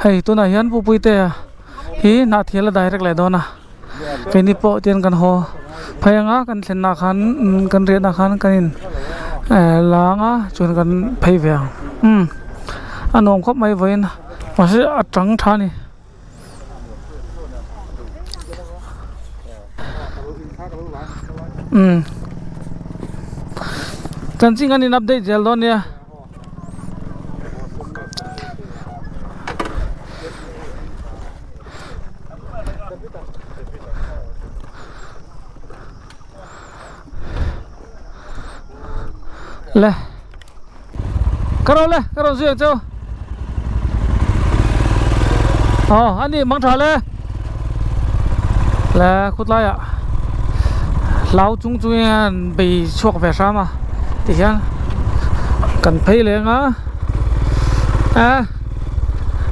hei tu na hian pupui te hi na thiala direct le dona ke ni po ten kan ho phayanga kan thlenna khan kan re na khan kanin langa chun kan phei ve anom khop mai voin mase atang thani kan sing an in update gel don ya le karo suy cho anh đi mang thả le khút lại ạ lão chúng bị chuộc về sao mà thì hiện cần thấy lên á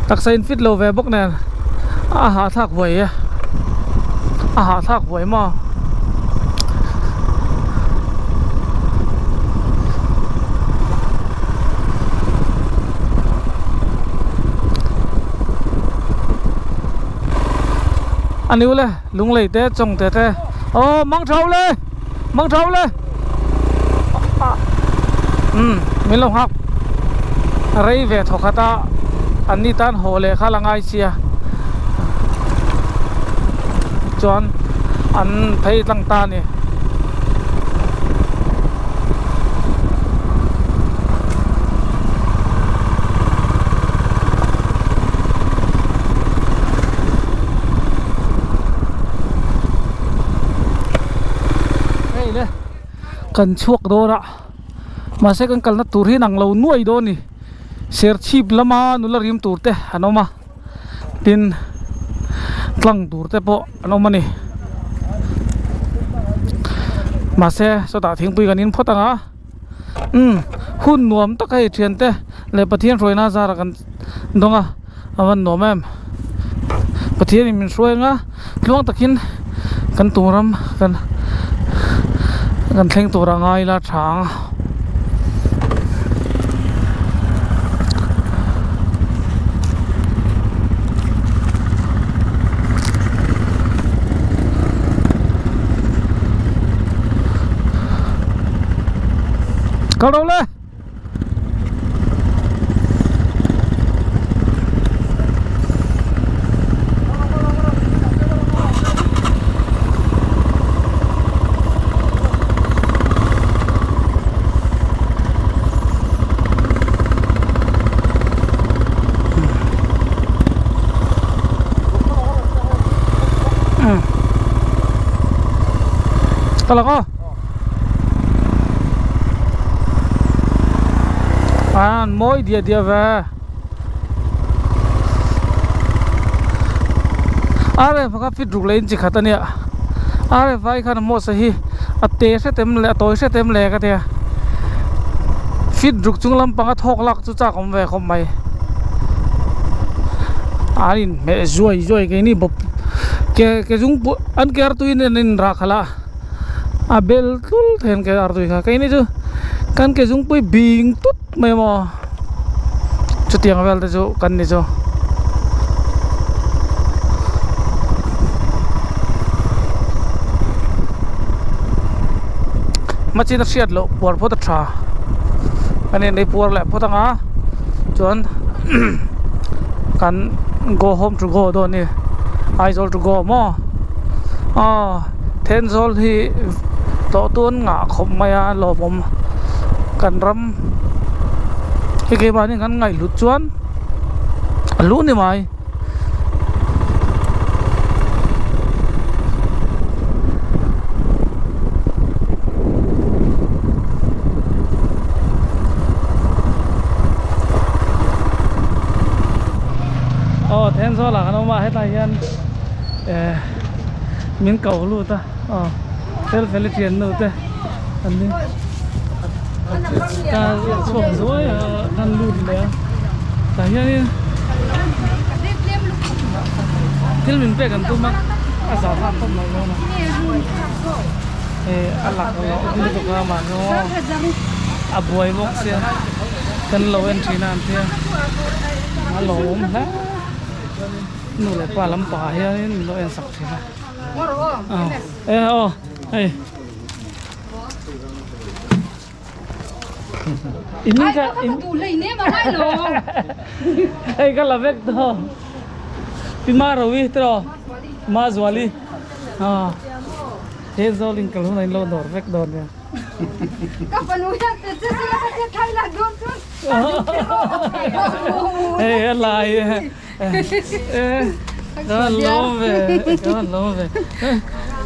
đặc sản fit lô về bốc này hạ thác vội mà anh yêu lên lung lầy té trồng té mang trâu lên mình lòng học rây về thọ khata anh đi tan hồ lệ khá là ngay xia chọn anh thấy lăng ta nè cần chuộc đô đó mà sẽ cần nó tụt hi nặng lâu nuôi đô nè ser chip lama nula rim tụt te ano mà tin tlang tụt te po ano mà nè mà sẽ so ta thieng pui kan in photang á hun nuam tak hay thian te le pathian roi na zara kan donga awan nom em pathian min roi nga luang takin kan turam kan thleng tur angai la thang câu đâu lên kalau kau mỗi dia về are phaka fit ruk lein chi khatania are vai khan mo sahi ate se tem le toy se tem le ka te fit ruk chunglam panga thok lak chu cha kom ve khom mai arin me zoi ke ni bop ke jung an ke ar tuin nin ra khala abel tul then ke ar tui kha ke ni chu kan ke jung pui bing tut mai mo chu tiang vel te chu kan ni chu machin riat lo por pho ta tha kan nei por le pho ta nga chuan kan go home to go do ni I all to go mo ten zol hi to tuan nga khom maya lo bom kan ram cái ba ni kan ngai lut chuan lu ni mai ten zol là kan ma hết lại hian min cầu lu ta tel fel thian nu te an ni ta chok rồi kan lu le ta hian til min pe kan tu mak a sa tha tom lo na alak lo ni ko ka ma no a boy mok se kan lo en thina an thia a lo om ha nụ lại pa lắm pa hay nó em sặc thế này ê ini ka ini ka lavek to pimarowi to mazwali he zolin kalun ai lo dor vek dor ya kapanuya sila ka Thailand don hey lai kan love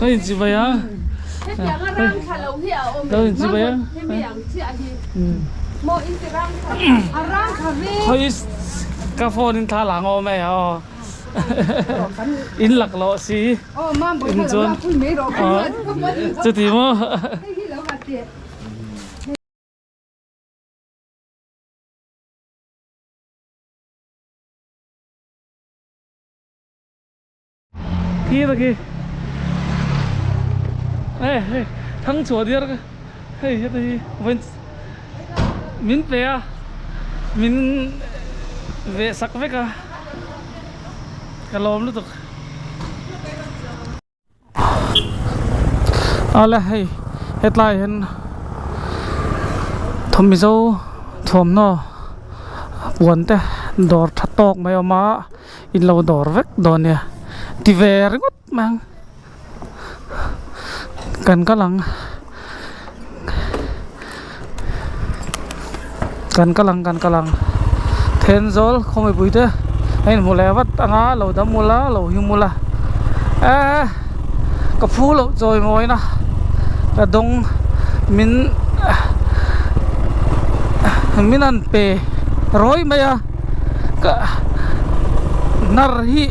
oi ji baya đâu chị bây giờ thôi cà phê in thà làng ô mày à in lạc lộ xí in chuan chứ thì mà kia là kia ê thằng chúa đi ra hey hết đi mình về sắc với cả lom luôn là hey hết lại hen thầm mi dâu thầm nó buồn thế đỏ thắt tóc mày mà in lâu đỏ vét đỏ nè thì về rất mang cần cái lăng then zol không phải bụi thế anh mua lẹ vắt ăn lẩu đấm mua lá lẩu hiu mua lá cà phú lẩu rồi mồi na cả đông min ăn pe rồi mày à cả nar hi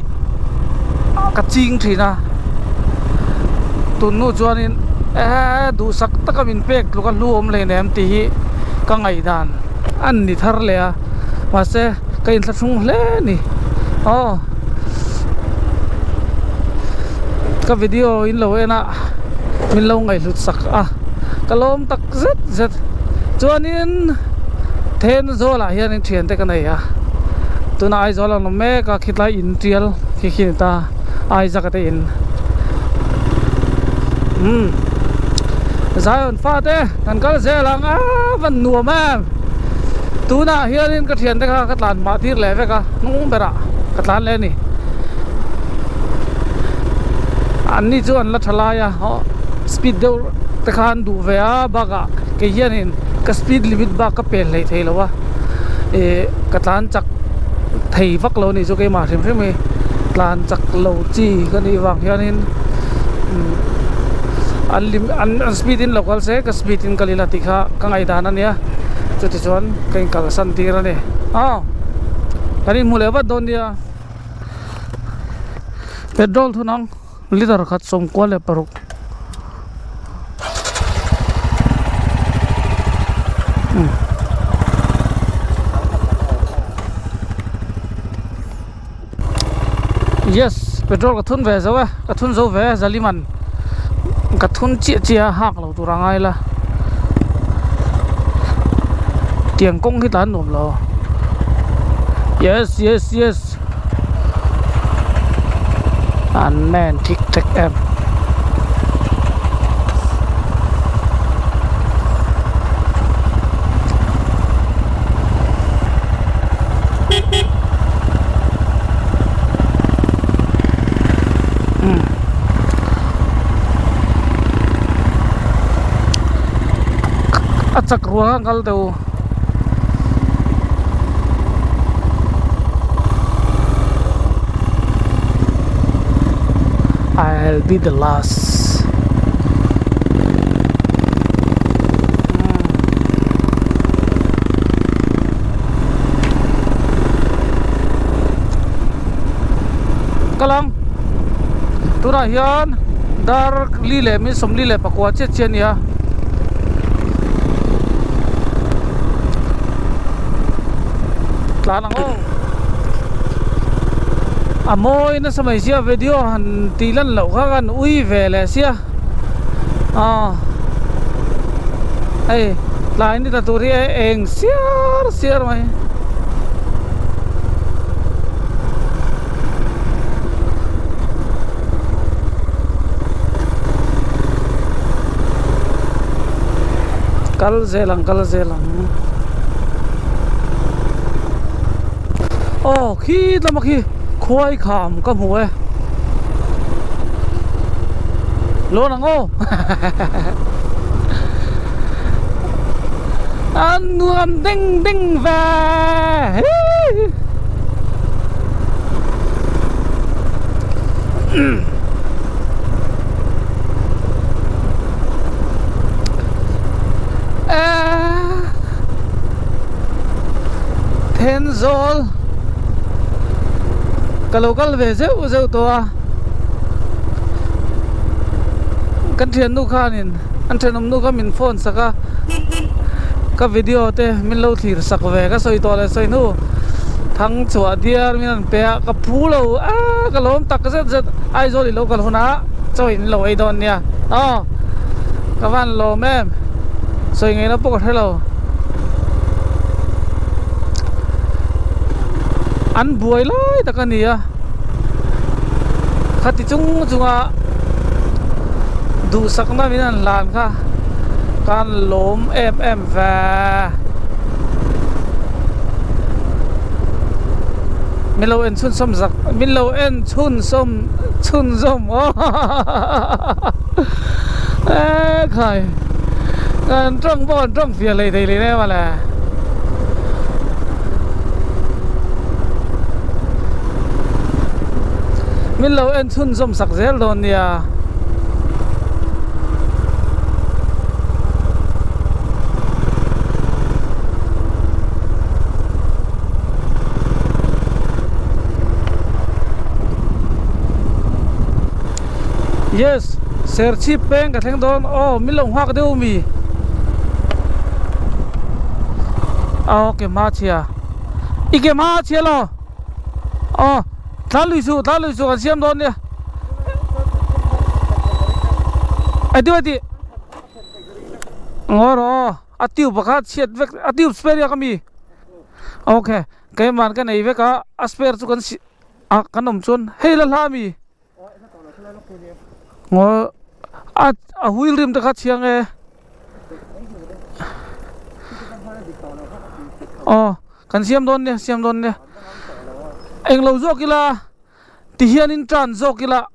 cả chinh thì na tụi nó cho nên đủ sắc tất cả mình pek lúc ăn luom lên em tí các ngày đàn ăn thì thar lẹ mà sẽ cái thật sung lẹ nè các video in lâu em ạ mình lâu ngày lụt sắc cái lom tắc rất cho nên thêm rồi lại hiện chuyện thế cái này tụi nó ai rồi là nó mẹ cả khi lại in trial khi ta ai ra cái in Zion pha thế thằng cái xe lang vẫn nua mà tu na hiện in cái thiền thế cái làn mã thiệt lẽ vậy cả nung bera cái làn lẽ nè anh đi cho anh là thala ya speed đâu cái khan đủ về baga cái hiện in cái speed limit ba cái pen lấy thấy đâu cái làn chắc thầy vắt lâu này cho cái mà thêm mình làn chắc lâu chi cái này vàng hiện in an speed in local se ka speed in kalila tikha kangai dana nia chuti chuan kain kal san tira ne kani mule ba don dia petrol thunang liter khat som ko le paruk yes petrol ka thun ve zo ka thun zo ve zaliman cái thun chia hạc lâu tụi rằng ai là tiền công cái tán nộp lo yes anh men thích thích em acak ruang kal teu I'll be the last kalang tura hian dar li le mi som li le pakwa che chen ya lang moi na samai sia video han tilan lo kha kan ui ve le sia ai lai ni ta turi eng siar mai kal zelang oh khi lama khi khoi kham ka muwe lo nang o an nuam ding ding va Tenzol kalau về dễ to kan thian nu kha nin an thenom nu kha min phone saka ka video te min lo thir sak ve ka soi to le soi nu thang chua diar min an pe ka phu lo a ka lom tak zet zet ai zo li lo kal huna choi in lo ai don nia ka van lo mem soi ngai na pok hello ăn buổi lắm ta cái này à khát thì chúng đủ sắc na mình ăn làm kha can lốm em và mình lâu en chun som giặc mình lâu en chun som khơi trong bọn trong phía này thì này mà là mình lâu en chun som sắc dễ luôn nha yes serchi peng ka theng don mình long hoa ka deu mi okay ma chia ike ma chia lo ta lui su kan siam don dia adi ngoro atiu bakhat siat vek atiu spare kami okay cái man cái này vek ka spare chu kan kanom chun hei la mi ngồi hui rim ta khát chiang e kan siam don ne eng lo zo kila ti hian in tran zo kila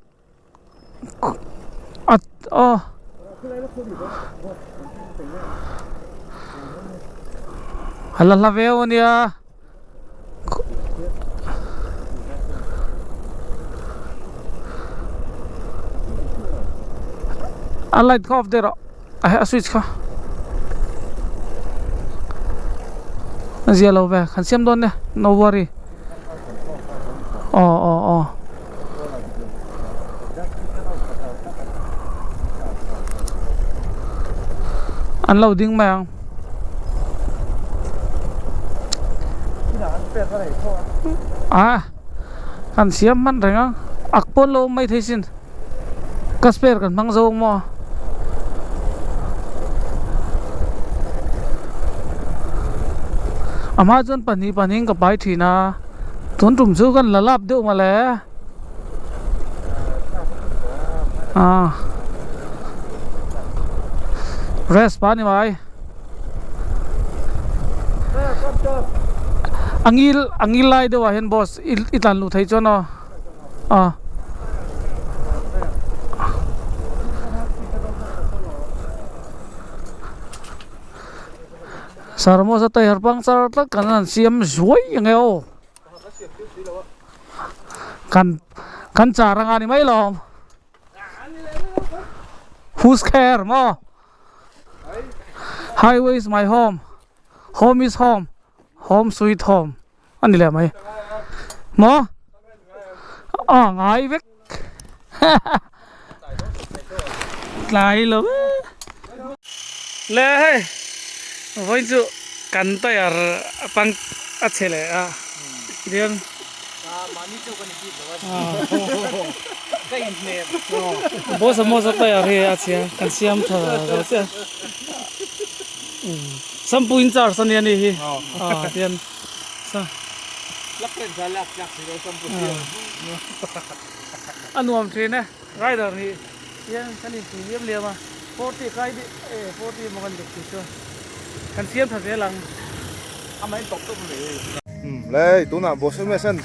hala la veo nia a light off there a switch kha zia lo ve khan siam don ne no worry unloading mang kan siam man renga akpon lo mai thaisin kasper kan mang zo mo Amazon paning ka bai thina ton tum chu kan lalap deu ma le rest pa ni mai angil lai deu hen boss itan lu thai chono sarmo sa tay harpang sar ta kanan siam zuai ngeo kan charang ani mai lom who's care mo highway is my home is home sweet home ani le mai mo ngai vek lai lo le với chú cắn tay ở băng chele riêng bố sớm mua tay ở đây chia cắn xiêm thở rồi chứ sắm pin char sân này đi tiền sao lắc lên ra lắc thì nó sắm pin anh nuông thế này rider thì tiền cái này thì liếm liếm mà 40 cái đi 40 một con được chưa กันเสียมทันเสียหลังทำไมตกตุ้มเลย เลยตัวน่ะบอสไม่สัน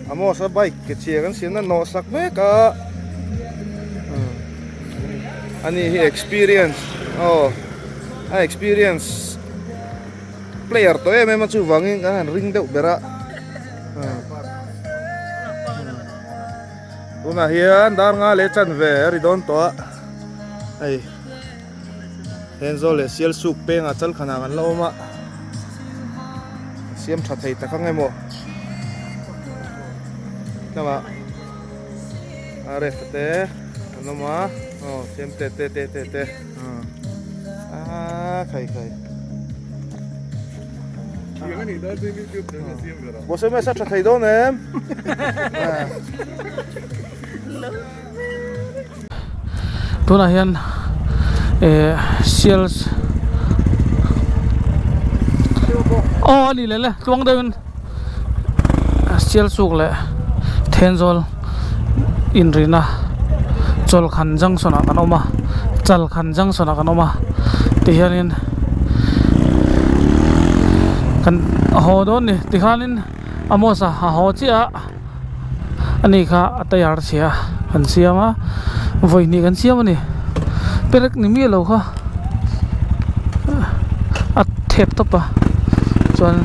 อามอสบายเกเชียกันเสียงนั้นนอสักเมกะอันนี้ experience experience player ตัวเองมันชูวังอิงกันริงเดาเบระตัวน่ะเฮียนดาร์งาเลชันเวริดอนตัวไอเฮนโซเลเซียลสุกเปงอาจัลขนาดกันแล้วมาเสียมชัดไทยแต่ข้างไงโมนั่นมาอะไรฟเตะนั่นมาเสียมเตะใครบอสไม่สับชัดไทยโดนเอ็มตัวน่ะเฮียนเซลส์อ๋อนี่เลยตวงเดินเซลสุกเลยเทนโซลอินรีน่าจอลขันจังสนากันออกมาจัลขันจังสนากันออกมาที่เฮียนินกันหอโดนนี่ที่ข้านินอโมสะหอจีอะอันนี้ค่ะอัตยาร์เสียกันเสียมาวัยนี้กันเสียมันนี่เป็นรักนี่มีอะไรค่ะอัดเทปตัวปะจน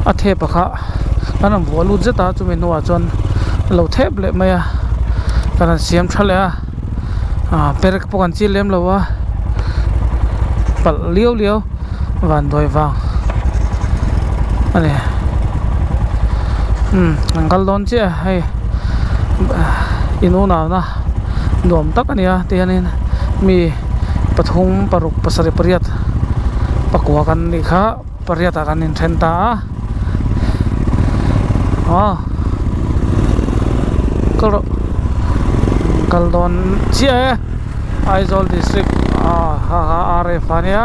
อัดเทปอะค่ะอันนั้นหัวรูดเจตาจุเมนัวจนเราเทปเลยไหมอะกันเสียมทะเลอะเป็นรักพวกกันจีเลี้ยมเราวะปัดเลี้ยววันโดยฟังอันนี้อังกัลโดนเจ้าให้อินูนาวนะดวมตักอันนี้เตียนี่มีปฐมปรุกปสริปริยัตปกวากันนี่ค่ะปริยัตกันนินเทนตาก็กัลโดนเจ้าไอซอลดิสตริกอาร์เอฟานีย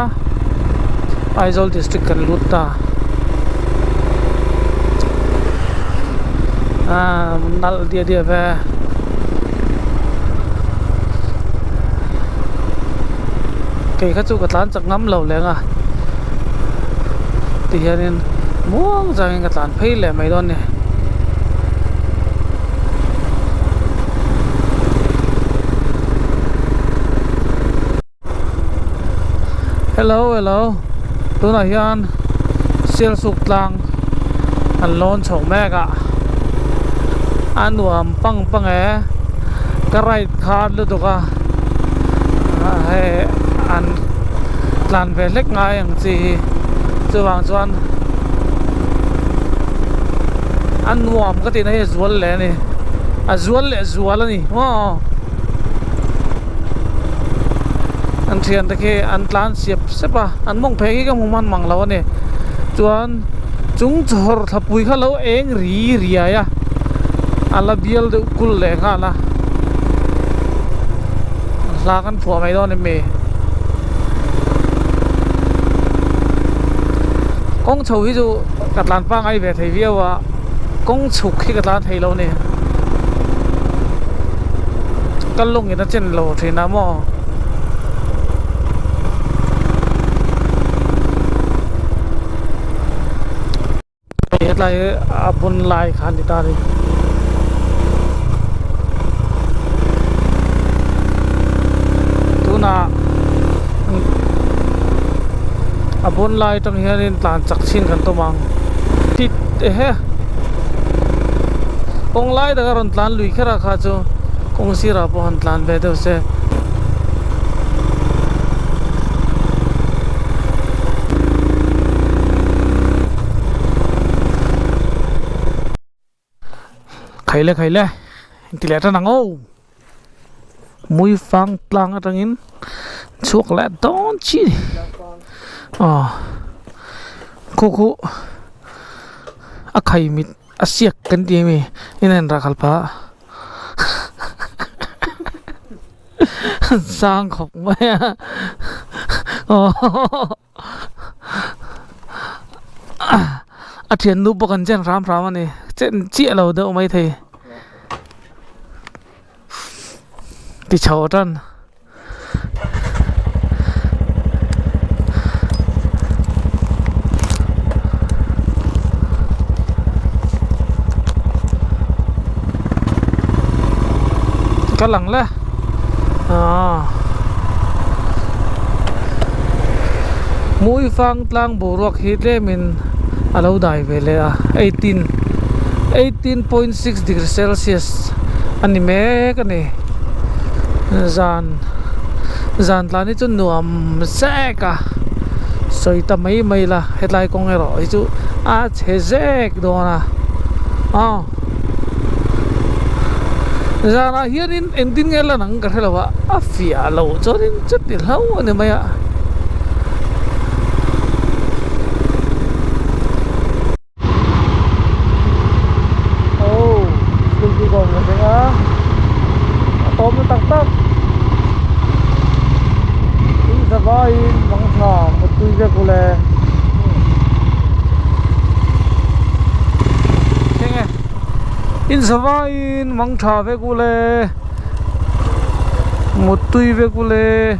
ไอซอลดิสตริกกันลุตตานัลdiaไปเกี่ยข้าจูกัดล้านจากน้ำเหล่าแรงตีเฮียนินม่วงจากกัดล้านเพ่แหละไม่โดนเนี่ยฮัลโหลตัวไหนยันเซียลสุกลังอันโลนโฉมแม่กะอันหวมปังกระไรขาดเลยตัวกะให้อันหลานเวเล็กง่ายอย่างจีจะวางส่วนอันหวมก็ติดในสวนเลยนี่สวนแล้วนี่ว้าอันเทียนตะเคอันหลานเสียบใช่ปะอันมองเพงก็มุมันมังเราเนี่ยจวนจุงจอร์ทับปุยเขาเราเองรีอะอันละเบียลเดกุลเลยค่ะละลากันผัวไม่โดนในเมย์กงชูวิจูกัดลานป้างไอเวทไทยเวียวะกงฉุกที่กัดลานไทยเราเนี่ยกันลงอย่างนั้นเช่นเราเทน้ำมอเฮ็ดไรบนลายคันดิตาเลยทุน่ะบนลายตรงนี้นี่ตานจักชินกันตัวมังติดกงลายแต่ก็รันตานลุยแค่ราคาจูกงสีราบหันตานเบเดอเซใครเลยที่เหลือท่านนังโอ้มุยฟังตลังอะไรงี้ช่วงแรกตอนชีคุใครมิดเสียกันดีมั้ยนี่นั่นรักขัลปะสร้างขบไหมอาเทียนนูบกันเจนรามมันนี่เจนเจี๊ยเราเดิมไม่ทีที่ชาวตัน ka lang le mui fang tlang boruak hi le min alo dai vele a 18.6 degrees Celsius ani me ka ni zan tlani chu nuam seka soita mai la hetlai kong ero chu a chezek dona zana hianin ending ngela nang ka helawa a fia lo chorin chuti hlau ani maya đi còn là cái tôm nó tắc tắc đi ra vai bằng thỏ một tuy ra cô lè thế nghe in sa vai bằng thỏ về cô lè một tuy về cô lè